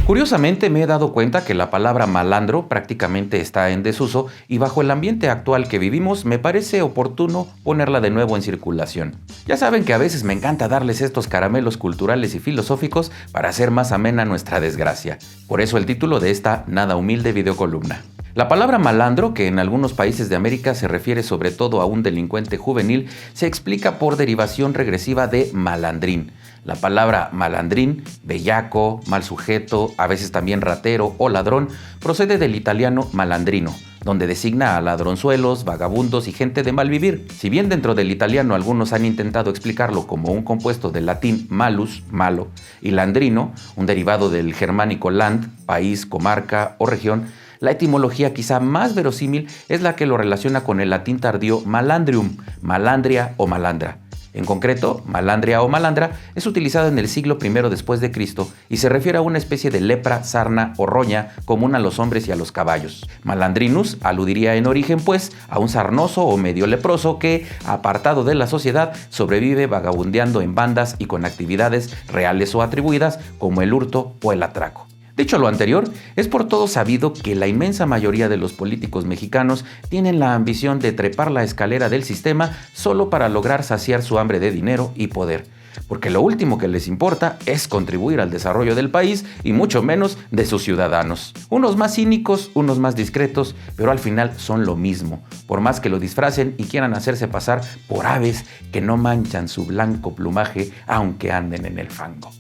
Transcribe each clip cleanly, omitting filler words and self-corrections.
Curiosamente me he dado cuenta que la palabra malandro prácticamente está en desuso y bajo el ambiente actual que vivimos me parece oportuno ponerla de nuevo en circulación. Ya saben que a veces me encanta darles estos caramelos culturales y filosóficos para hacer más amena nuestra desgracia. Por eso el título de esta nada humilde videocolumna. La palabra malandro, que en algunos países de América se refiere sobre todo a un delincuente juvenil, se explica por derivación regresiva de malandrín. La palabra malandrín, bellaco, mal sujeto, a veces también ratero o ladrón, procede del italiano malandrino, donde designa a ladronzuelos, vagabundos y gente de mal vivir. Si bien dentro del italiano algunos han intentado explicarlo como un compuesto del latín malus, malo, y landrino, un derivado del germánico land, país, comarca o región, la etimología quizá más verosímil es la que lo relaciona con el latín tardío malandrium, malandria o malandra. En concreto, malandria o malandra es utilizado en el siglo I después de Cristo y se refiere a una especie de lepra, sarna o roña común a los hombres y a los caballos. Malandrinus aludiría en origen, pues, a un sarnoso o medio leproso que, apartado de la sociedad, sobrevive vagabundeando en bandas y con actividades reales o atribuidas como el hurto o el atraco. Dicho lo anterior, es por todo sabido que la inmensa mayoría de los políticos mexicanos tienen la ambición de trepar la escalera del sistema solo para lograr saciar su hambre de dinero y poder, porque lo último que les importa es contribuir al desarrollo del país y mucho menos de sus ciudadanos. Unos más cínicos, unos más discretos, pero al final son lo mismo, por más que lo disfracen y quieran hacerse pasar por aves que no manchan su blanco plumaje aunque anden en el fango.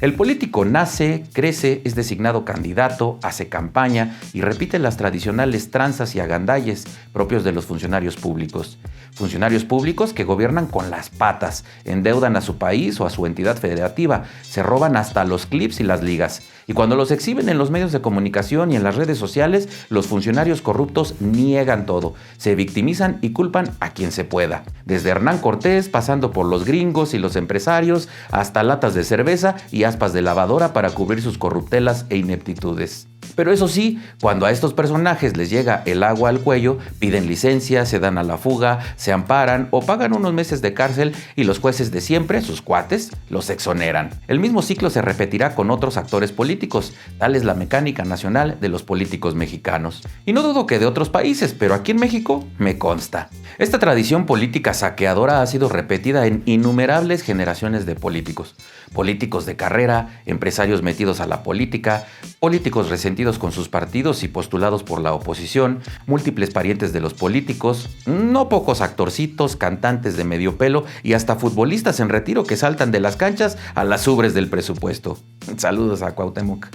El político nace, crece, es designado candidato, hace campaña y repite las tradicionales tranzas y agandalles propios de los funcionarios públicos. Funcionarios públicos que gobiernan con las patas, endeudan a su país o a su entidad federativa, se roban hasta los clips y las ligas. Y cuando los exhiben en los medios de comunicación y en las redes sociales, los funcionarios corruptos niegan todo, se victimizan y culpan a quien se pueda. Desde Hernán Cortés, pasando por los gringos y los empresarios, hasta latas de cerveza y aspas de lavadora para cubrir sus corruptelas e ineptitudes. Pero eso sí, cuando a estos personajes les llega el agua al cuello, piden licencia, se dan a la fuga, se amparan o pagan unos meses de cárcel y los jueces de siempre, sus cuates, los exoneran. El mismo ciclo se repetirá con otros actores políticos, tal es la mecánica nacional de los políticos mexicanos. Y no dudo que de otros países, pero aquí en México me consta. Esta tradición política saqueadora ha sido repetida en innumerables generaciones de políticos. Políticos de carrera, empresarios metidos a la política, políticos resentidos con sus partidos y postulados por la oposición, múltiples parientes de los políticos, no pocos actorcitos, cantantes de medio pelo y hasta futbolistas en retiro que saltan de las canchas a las ubres del presupuesto. Saludos a Cuauhtémoc.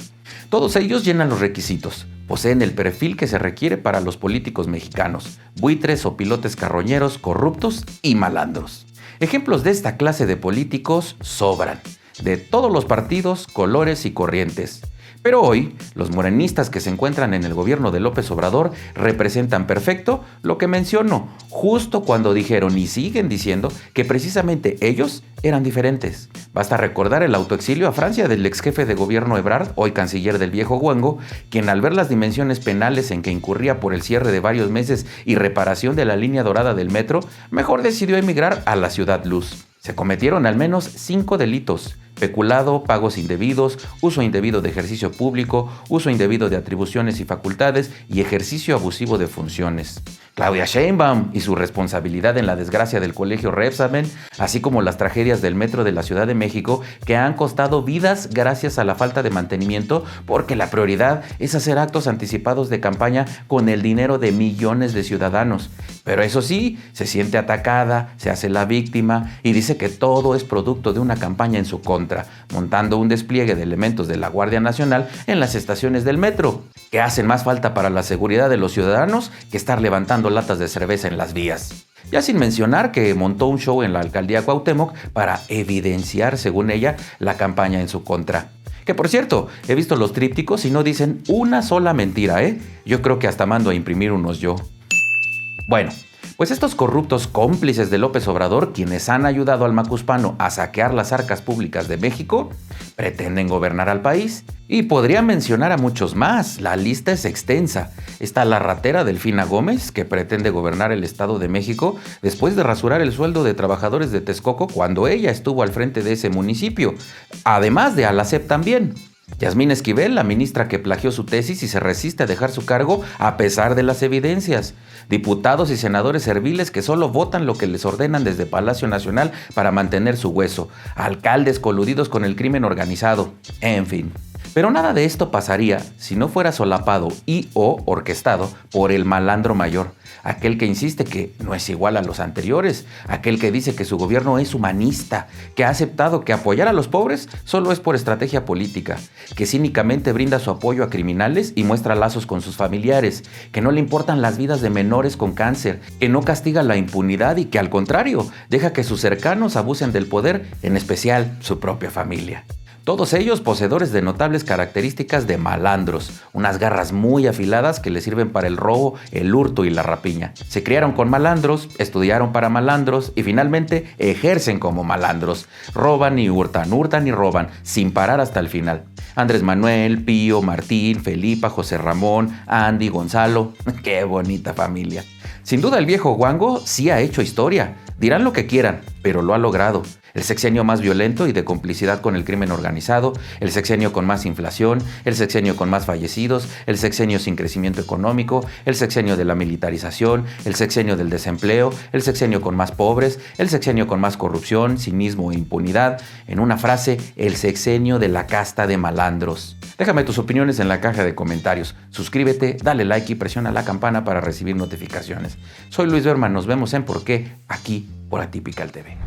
Todos ellos llenan los requisitos, poseen el perfil que se requiere para los políticos mexicanos, buitres o pilotes carroñeros, corruptos y malandros. Ejemplos de esta clase de políticos sobran, de todos los partidos, colores y corrientes. Pero hoy, los morenistas que se encuentran en el gobierno de López Obrador representan perfecto lo que menciono, justo cuando dijeron y siguen diciendo que precisamente ellos eran diferentes. Basta recordar el autoexilio a Francia del ex jefe de gobierno Ebrard, hoy canciller del viejo guango, quien al ver las dimensiones penales en que incurría por el cierre de varios meses y reparación de la línea dorada del metro, mejor decidió emigrar a la Ciudad Luz. Se cometieron al menos 5 delitos: peculado, pagos indebidos, uso indebido de ejercicio público, uso indebido de atribuciones y facultades y ejercicio abusivo de funciones. Claudia Sheinbaum y su responsabilidad en la desgracia del colegio Rebsamen, así como las tragedias del metro de la Ciudad de México que han costado vidas gracias a la falta de mantenimiento, porque la prioridad es hacer actos anticipados de campaña con el dinero de millones de ciudadanos. Pero eso sí, se siente atacada, se hace la víctima y dice que todo es producto de una campaña en su contra, montando un despliegue de elementos de la Guardia Nacional en las estaciones del metro, que hacen más falta para la seguridad de los ciudadanos que estar levantando latas de cerveza en las vías. Ya sin mencionar que montó un show en la alcaldía Cuauhtémoc para evidenciar, según ella, la campaña en su contra. Que por cierto, he visto los trípticos y no dicen una sola mentira, ¿eh? Yo creo que hasta mando a imprimir unos yo. Bueno, Pues estos corruptos cómplices de López Obrador, quienes han ayudado al macuspano a saquear las arcas públicas de México, pretenden gobernar al país. Y podría mencionar a muchos más, la lista es extensa. Está la ratera Delfina Gómez, que pretende gobernar el Estado de México después de rasurar el sueldo de trabajadores de Texcoco cuando ella estuvo al frente de ese municipio. Además de Alacep también. Yasmín Esquivel, la ministra que plagió su tesis y se resiste a dejar su cargo a pesar de las evidencias. Diputados y senadores serviles que solo votan lo que les ordenan desde Palacio Nacional para mantener su hueso. Alcaldes coludidos con el crimen organizado. En fin. Pero nada de esto pasaría si no fuera solapado y o orquestado por el malandro mayor, aquel que insiste que no es igual a los anteriores, aquel que dice que su gobierno es humanista, que ha aceptado que apoyar a los pobres solo es por estrategia política, que cínicamente brinda su apoyo a criminales y muestra lazos con sus familiares, que no le importan las vidas de menores con cáncer, que no castiga la impunidad y que al contrario, deja que sus cercanos abusen del poder, en especial su propia familia. Todos ellos poseedores de notables características de malandros, unas garras muy afiladas que les sirven para el robo, el hurto y la rapiña. Se criaron con malandros, estudiaron para malandros y finalmente ejercen como malandros. Roban y hurtan, hurtan y roban, sin parar hasta el final. Andrés Manuel, Pío, Martín, Felipa, José Ramón, Andy, Gonzalo. ¡Qué bonita familia! Sin duda el viejo guango sí ha hecho historia. Dirán lo que quieran, pero lo ha logrado. El sexenio más violento y de complicidad con el crimen organizado, el sexenio con más inflación, el sexenio con más fallecidos, el sexenio sin crecimiento económico, el sexenio de la militarización, el sexenio del desempleo, el sexenio con más pobres, el sexenio con más corrupción, cinismo e impunidad. En una frase, el sexenio de la casta de malandros. Déjame tus opiniones en la caja de comentarios. Suscríbete, dale like y presiona la campana para recibir notificaciones. Soy Luis Berman, nos vemos en Por qué, aquí por Atypical TV.